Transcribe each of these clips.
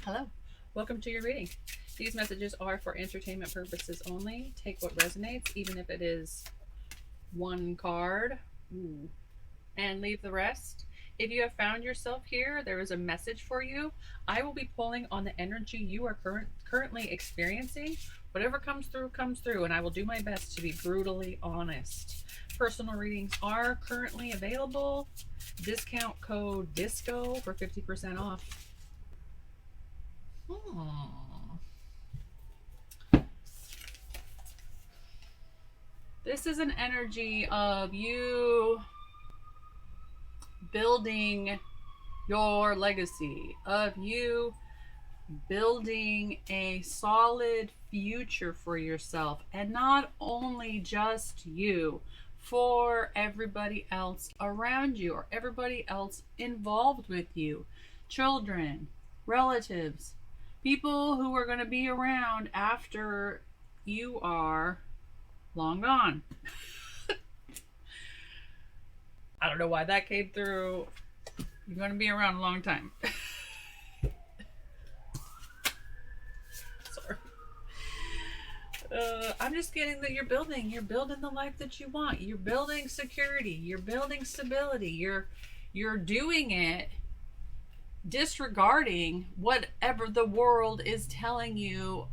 Hello, welcome to your reading. These messages are for entertainment purposes only. Take what resonates, even if it is one card, and leave the rest. If you have found yourself here, there is a message for you. I will be pulling on the energy you are currently experiencing. Whatever comes through, and I will do my best to be brutally honest. Personal readings are currently available. Discount code DISCO for 50% off. Hmm. This is an energy of you building your legacy, of you building a solid future for yourself, and not only just you, for everybody else around you or everybody else involved with you, children, relatives, people who are going to be around after you are long gone. I don't know why that came through. You're going to be around a long time. Sorry. I'm just getting that you're building the life that you want. You're building security. You're building stability. You're doing it disregarding whatever the world is telling you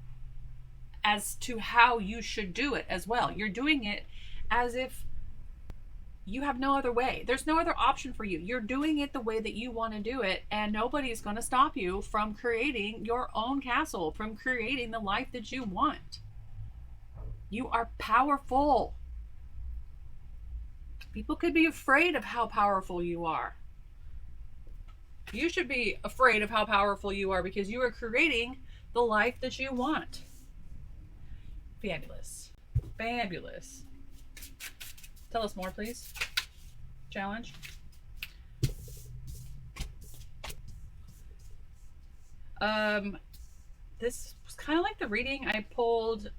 as to how you should do it as well. You're doing it as if you have no other way. There's no other option for you. You're doing it the way that you want to do it, and nobody's going to stop you from creating your own castle, from creating the life that you want. You are powerful. People could be afraid of how powerful you are. You should be afraid of how powerful you are because you are creating the life that you want. Fabulous. Fabulous. Tell us more, please. Challenge. This was kind of like the reading I pulled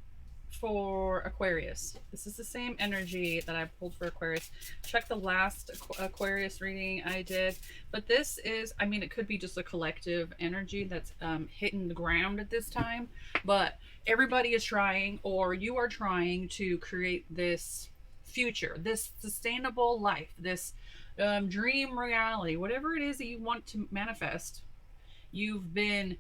for Aquarius. This is the same energy that I pulled for Aquarius. Check the last Aquarius reading I did. But this is, I mean, it could be just a collective energy that's hitting the ground at this time. But everybody is trying, or you are trying to create this future, this sustainable life, this dream reality, whatever it is that you want to manifest. You've been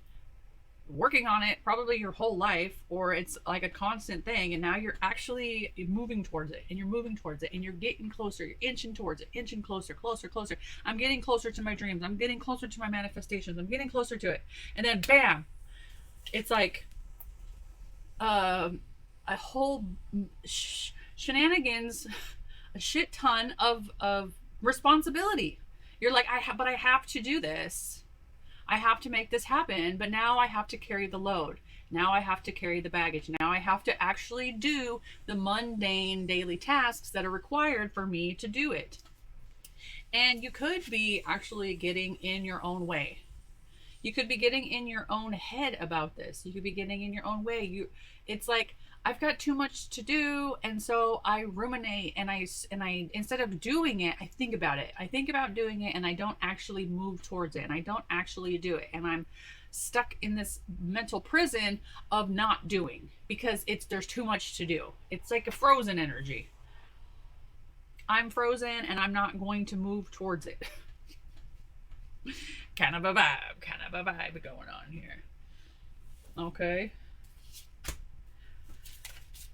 working on it probably your whole life, or it's like a constant thing, and now you're actually moving towards it, and you're moving towards it, and you're getting closer, you're inching towards it, inching closer, closer. I'm getting closer to my dreams, I'm getting closer to my manifestations, I'm getting closer to it. And then bam, it's like a whole shenanigans, a shit ton of responsibility. You're like, but I have to do this, I have to make this happen, but now I have to carry the load. Now I have to carry the baggage. Now I have to actually do the mundane daily tasks that are required for me to do it. And you could be actually getting in your own way. You could be getting in your own head about this. You could be getting in your own way. It's like, I've got too much to do, and so I ruminate, and I instead of doing it, I think about it. I think about doing it, and I don't actually move towards it, and I don't actually do it, and I'm stuck in this mental prison of not doing because there's too much to do. It's like a frozen energy. I'm frozen, and I'm not going to move towards it. Kind of a vibe going on here. Okay.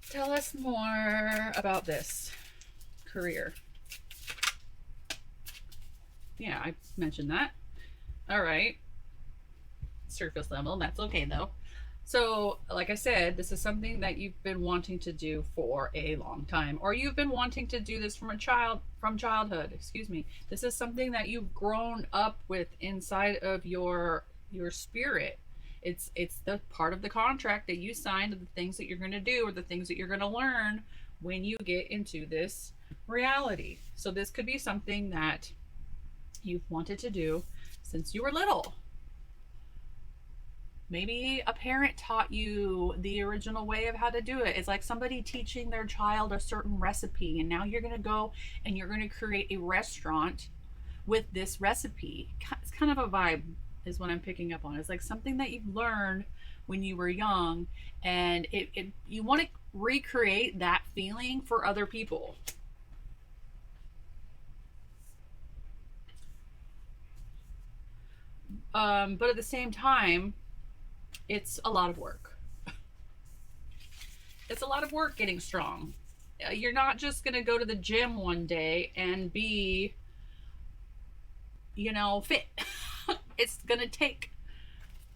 Tell us more about this career. Yeah, I mentioned that. All right. Surface level. That's okay, though. So, like I said, this is something that you've been wanting to do for a long time, or you've been wanting to do this from childhood. Excuse me. This is something that you've grown up with inside of your spirit. It's the part of the contract that you signed of the things that you're going to do, or the things that you're going to learn when you get into this reality. So this could be something that you've wanted to do since you were little. Maybe a parent taught you the original way of how to do it. It's like somebody teaching their child a certain recipe, and now you're going to go and you're going to create a restaurant with this recipe. It's kind of a vibe. is what I'm picking up on. It's like something that you've learned when you were young, and it you want to recreate that feeling for other people. But at the same time, it's a lot of work. It's a lot of work getting strong. You're not just going to go to the gym one day and be, fit. It's going to take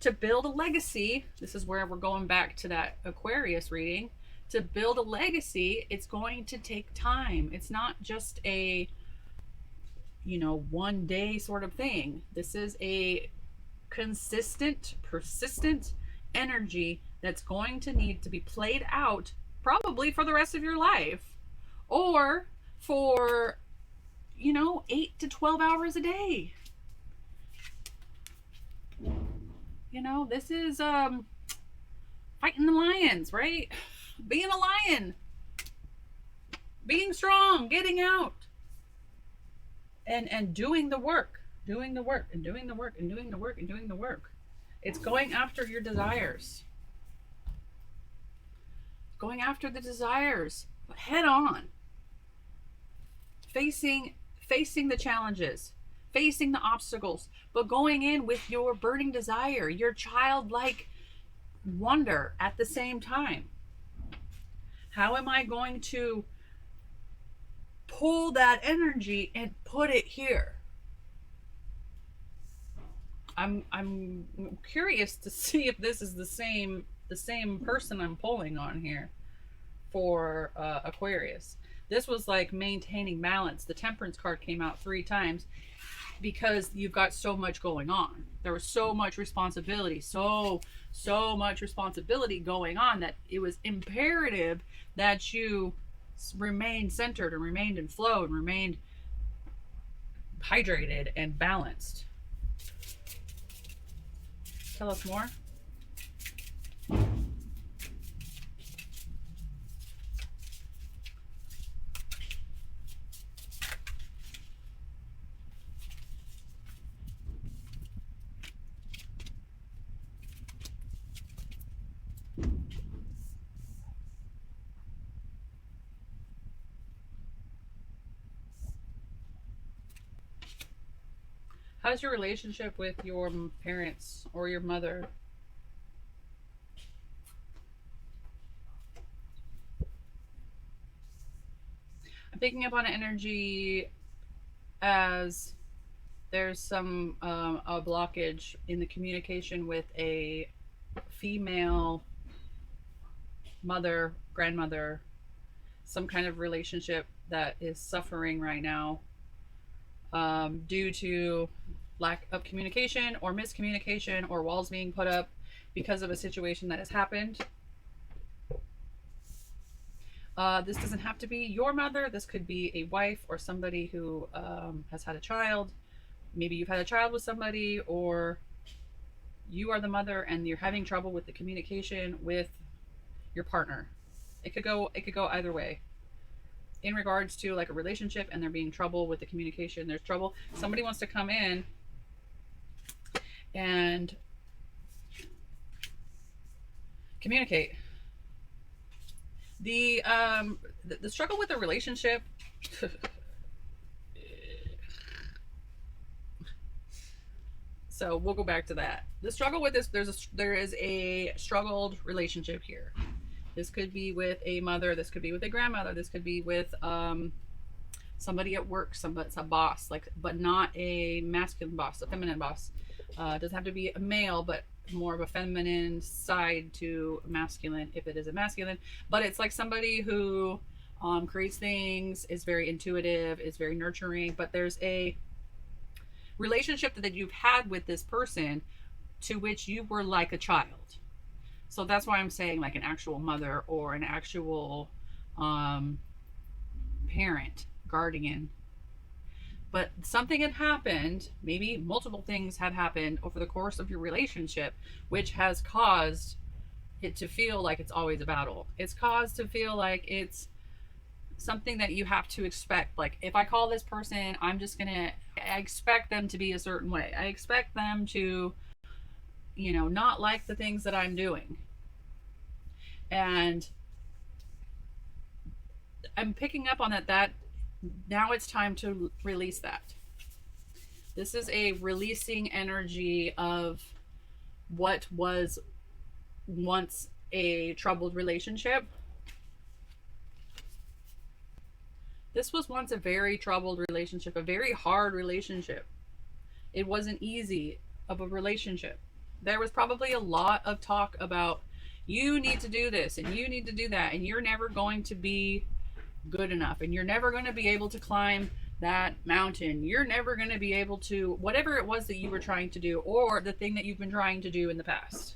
to build a legacy. This is where we're going back to that Aquarius reading. To build a legacy, it's going to take time. It's not just a, one day sort of thing. This is a consistent, persistent energy that's going to need to be played out probably for the rest of your life, or for 8 to 12 hours a day. This is fighting the lions, right? Being a lion, being strong, getting out, and doing the work, doing the work, and doing the work, and doing the work, and doing the work. It's going after your desires. Going after the desires head on. Facing the challenges, facing the obstacles, but going in with your burning desire, your childlike wonder at the same time. How am I going to pull that energy and put it here? I'm curious to see if this is the same person I'm pulling on here for Aquarius. This was like maintaining balance. The Temperance card came out 3 times because you've got so much going on. There was so much responsibility, so much responsibility going on, that it was imperative that you remained centered and remained in flow and remained hydrated and balanced. Tell us more. How's your relationship with your parents or your mother? I'm picking up on an energy as there's some a blockage in the communication with a female mother, grandmother, some kind of relationship that is suffering right now due to lack of communication or miscommunication or walls being put up because of a situation that has happened. This doesn't have to be your mother. This could be a wife or somebody who has had a child. Maybe you've had a child with somebody, or you are the mother and you're having trouble with the communication with your partner. It could go either way. In regards to like a relationship and there being trouble with the communication, there's trouble. Somebody wants to come in and communicate. The struggle with the relationship so we'll go back to that. The struggle with this, there is a struggled relationship here. This could be with a mother, this could be with a grandmother, this could be with somebody at work, somebody's a boss, like, but not a masculine boss, a feminine boss. It doesn't have to be a male, but more of a feminine side to masculine if it is a masculine. But it's like somebody who creates things, is very intuitive, is very nurturing, but there's a relationship that you've had with this person to which you were like a child. So that's why I'm saying like an actual mother or an actual parent, guardian. But something had happened, maybe multiple things had happened over the course of your relationship, which has caused it to feel like it's always a battle. It's caused to feel like it's something that you have to expect. Like, if I call this person, I expect them to be a certain way. I expect them to, not like the things that I'm doing. And I'm picking up on that now it's time to release that. This is a releasing energy of what was once a troubled relationship. This was once a very troubled relationship, a very hard relationship. It wasn't easy of a relationship. There was probably a lot of talk about, you need to do this and you need to do that, and you're never going to be good enough, and you're never going to be able to climb that mountain. You're never going to be able to, whatever it was that you were trying to do, or the thing that you've been trying to do in the past.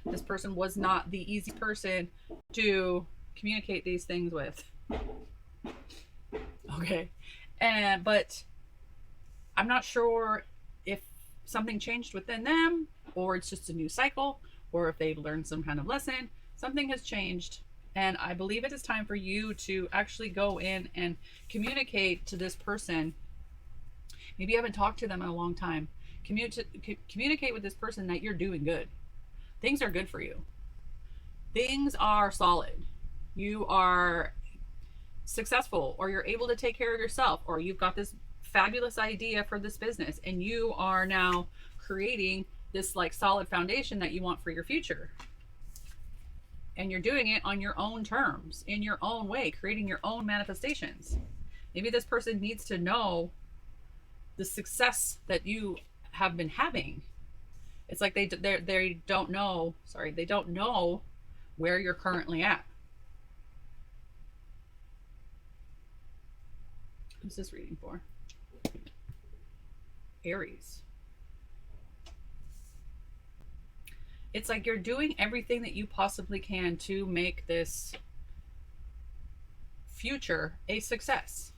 This person was not the easy person to communicate these things with. Okay. But I'm not sure if something changed within them, or it's just a new cycle, or if they've learned some kind of lesson. Something has changed. And I believe it is time for you to actually go in and communicate to this person. Maybe you haven't talked to them in a long time. Communicate with this person that you're doing good. Things are good for you. Things are solid. You are successful, or you're able to take care of yourself, or you've got this fabulous idea for this business, and you are now creating this like solid foundation that you want for your future. And you're doing it on your own terms, in your own way, creating your own manifestations. Maybe this person needs to know the success that you have been having. It's like they don't know, they don't know where you're currently at. Who's this reading for? Aries. It's like you're doing everything that you possibly can to make this future a success.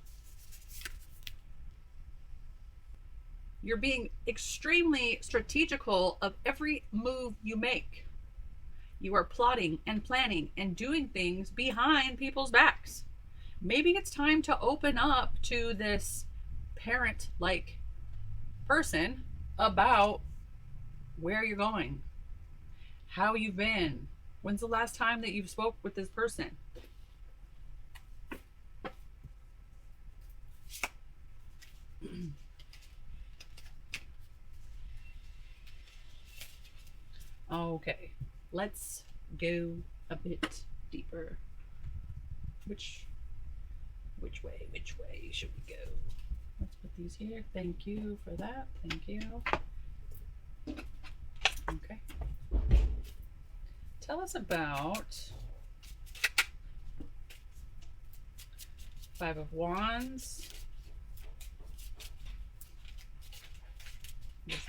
You're being extremely strategical of every move you make. You are plotting and planning and doing things behind people's backs. Maybe it's time to open up to this parent-like person about where you're going, how you've been. When's the last time that you've spoke with this person? Okay, let's go a bit deeper. Which way should we go? Let's put these here. Thank you for that. Thank you. Okay. Tell us about Five of Wands.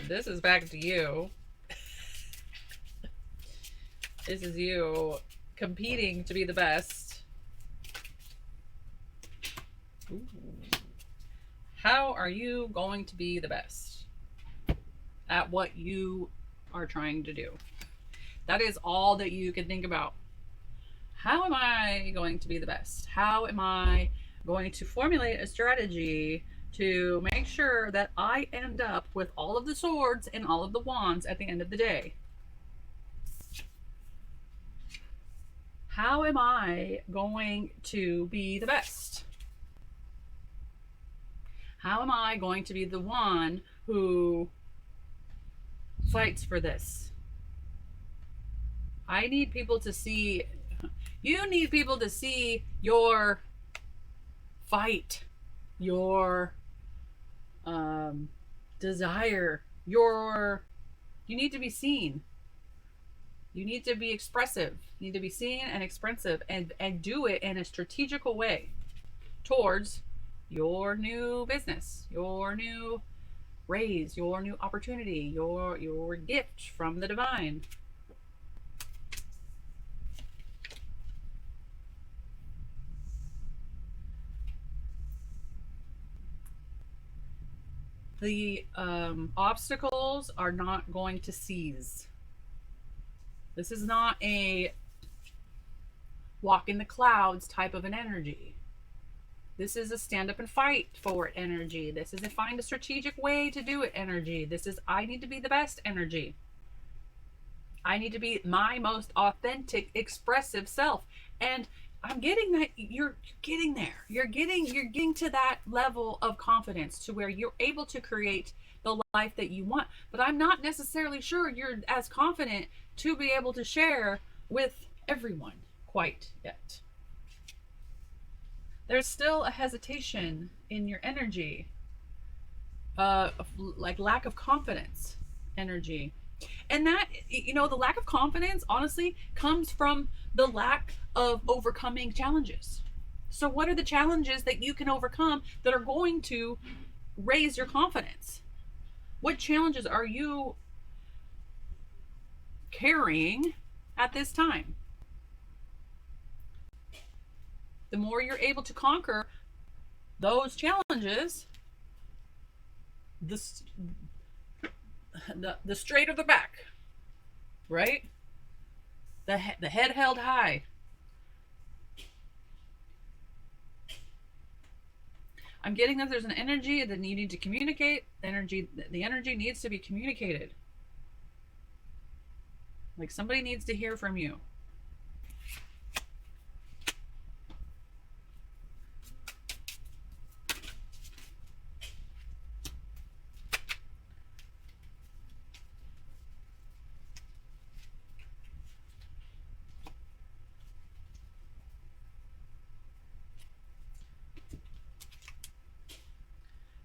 This is back to you. This is you competing to be the best. Ooh. How are you going to be the best at what you are trying to do? That is all that you can think about. How am I going to be the best? How am I going to formulate a strategy to make sure that I end up with all of the swords and all of the wands at the end of the day? How am I going to be the best? How am I going to be the one who fights for this? I need people to see, you need people to see your fight, your desire, you need to be seen. You need to be expressive. You need to be seen and expressive, and do it in a strategical way towards your new business, your new raise, your new opportunity, your gift from the divine. The obstacles are not going to cease. This is not a walk in the clouds type of an energy. This is a stand up and fight for it energy. This is a find a strategic way to do it energy. This is I need to be the best energy. I need to be my most authentic, expressive self. And I'm getting that you're getting there. You're getting to that level of confidence to where you're able to create the life that you want. But I'm not necessarily sure you're as confident to be able to share with everyone quite yet. There's still a hesitation in your energy, like lack of confidence energy. And that, the lack of confidence, honestly, comes from the lack of overcoming challenges. So, what are the challenges that you can overcome that are going to raise your confidence? What challenges are you carrying at this time? The more you're able to conquer those challenges, the the straighter the back, right? The head held high. I'm getting that there's an energy that you need to communicate. The energy needs to be communicated. Like somebody needs to hear from you.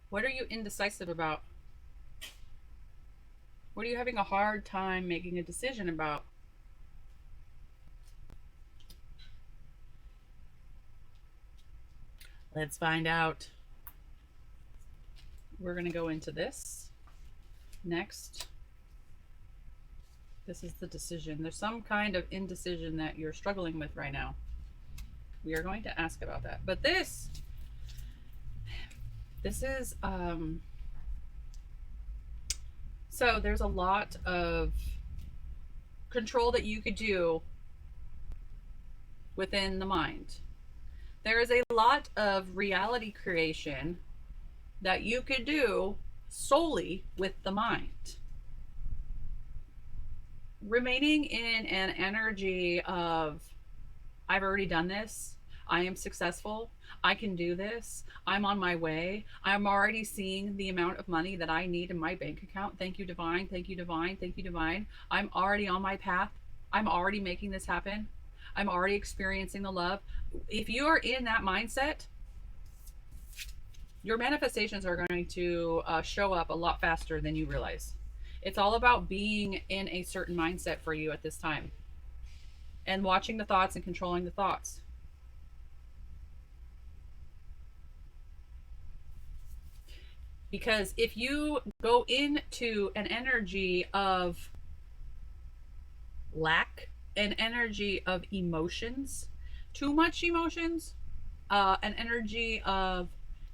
What are you indecisive about? What are you having a hard time making a decision about? Let's find out. We're going to go into this next. This is the decision. There's some kind of indecision that you're struggling with right now. We are going to ask about that. But this is so there's a lot of control that you could do within the mind. There is a lot of reality creation that you could do solely with the mind. Remaining in an energy of, I've already done this, I am successful, I can do this, I'm on my way, I'm already seeing the amount of money that I need in my bank account. Thank you, divine. Thank you, divine. Thank you, divine. I'm already on my path. I'm already making this happen. I'm already experiencing the love. If you are in that mindset, your manifestations are going to show up a lot faster than you realize. It's all about being in a certain mindset for you at this time and watching the thoughts and controlling the thoughts. Because if you go into an energy of lack, an energy of emotions, too much emotions, an energy of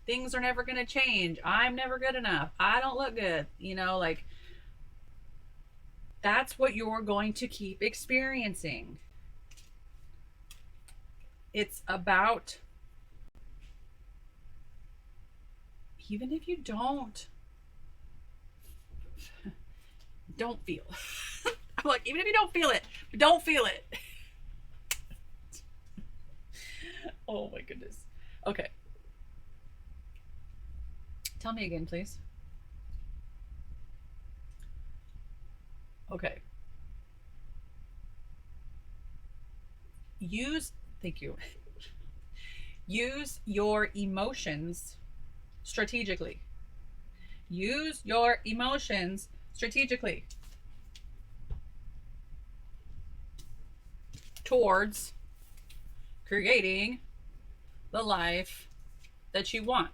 things are never going to change, I'm never good enough, I don't look good, like that's what you're going to keep experiencing. It's about, even if you don't feel I'm like, even if you don't feel it, don't feel it. Oh my goodness. Okay, tell me again, please. Okay, thank you. Use your emotions strategically. Use your emotions strategically towards creating the life that you want.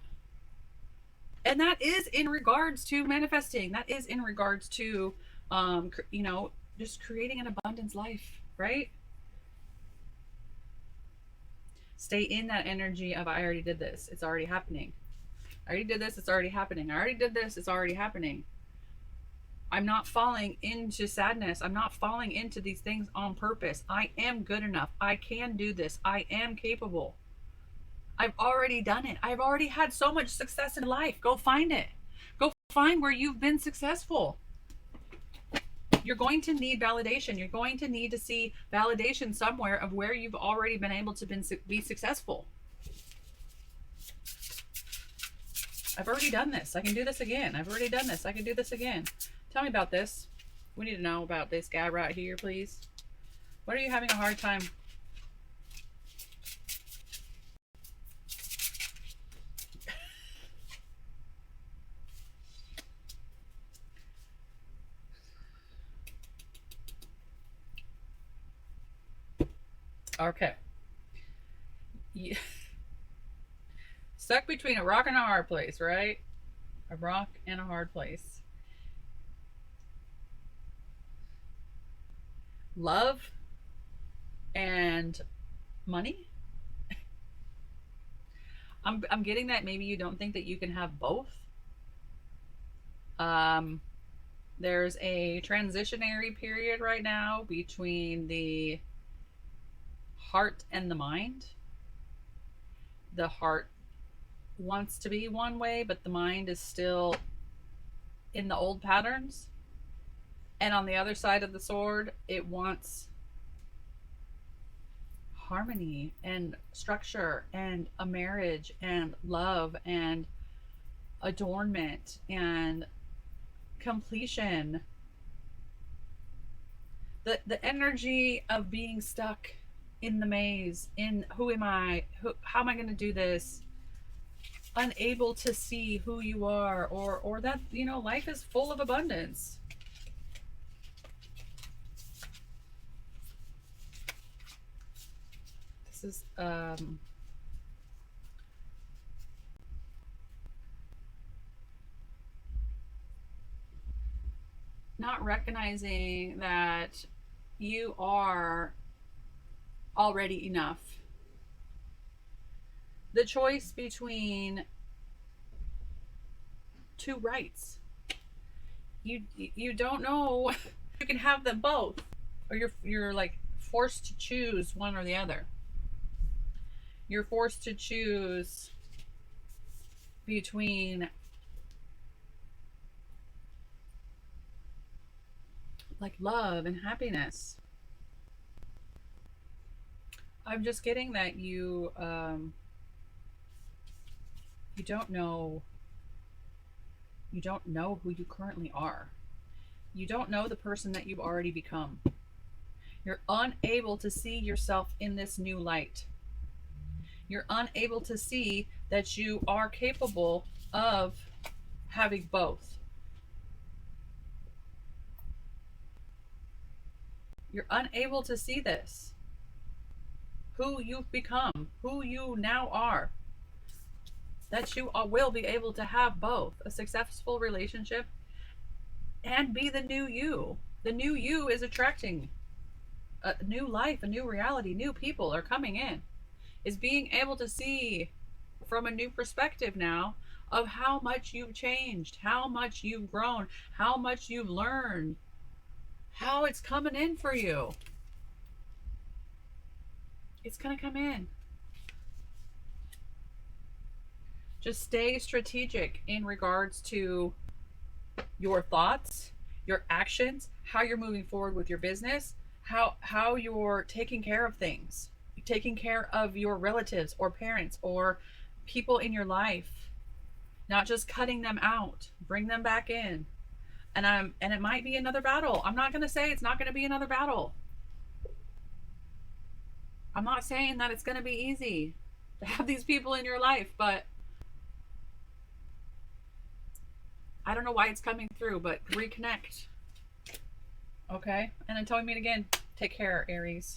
And that is in regards to manifesting. That is in regards to, just creating an abundance life, right? Stay in that energy of, I already did this, it's already happening. I already did this, it's already happening. I already did this, it's already happening. I'm not falling into sadness. I'm not falling into these things on purpose. I am good enough. I can do this. I am capable. I've already done it. I've already had so much success in life. Go find it. Go find where you've been successful. You're going to need validation. You're going to need to see validation somewhere of where you've already been able to be successful. I've already done this. I can do this again. I've already done this. I can do this again. Tell me about this. We need to know about this guy right here, please. What are you having a hard time? Okay. Yeah. Stuck between a rock and a hard place, right? A rock and a hard place. Love and money. I'm getting that maybe you don't think that you can have both. Um, there's a transitionary period right now between the heart and the mind. The heart wants to be one way, but the mind is still in the old patterns. And on the other side of the sword, it wants harmony and structure and a marriage and love and adornment and completion. The energy of being stuck in the maze, in who am I, how am I going to do this, unable to see who you are, or that, you know, life is full of abundance. This is not recognizing that you are already enough. The choice between two rights. You don't know. You can have them both, or you're like forced to choose one or the other. You're forced to choose between like love and happiness. I'm just getting that you don't know, you don't know who you currently are. You don't know the person that you've already become. You're unable to see yourself in this new light. You're unable to see that you are capable of having both. You're unable to see this. Who you've become, who you now are. That you will be able to have both a successful relationship and be the new you. The new you is attracting a new life, a new reality, new people are coming in. Is being able to see from a new perspective now of how much you've changed, how much you've grown, how much you've learned, how it's coming in for you. It's going to come in. Just stay strategic in regards to your thoughts, your actions, how you're moving forward with your business, how you're taking care of things, taking care of your relatives or parents or people in your life, not just cutting them out, bring them back in. And it might be another battle. I'm not going to say it's not going to be another battle. I'm not saying that it's going to be easy to have these people in your life, but I don't know why it's coming through, but reconnect. Okay? And until we meet again, take care, Aries.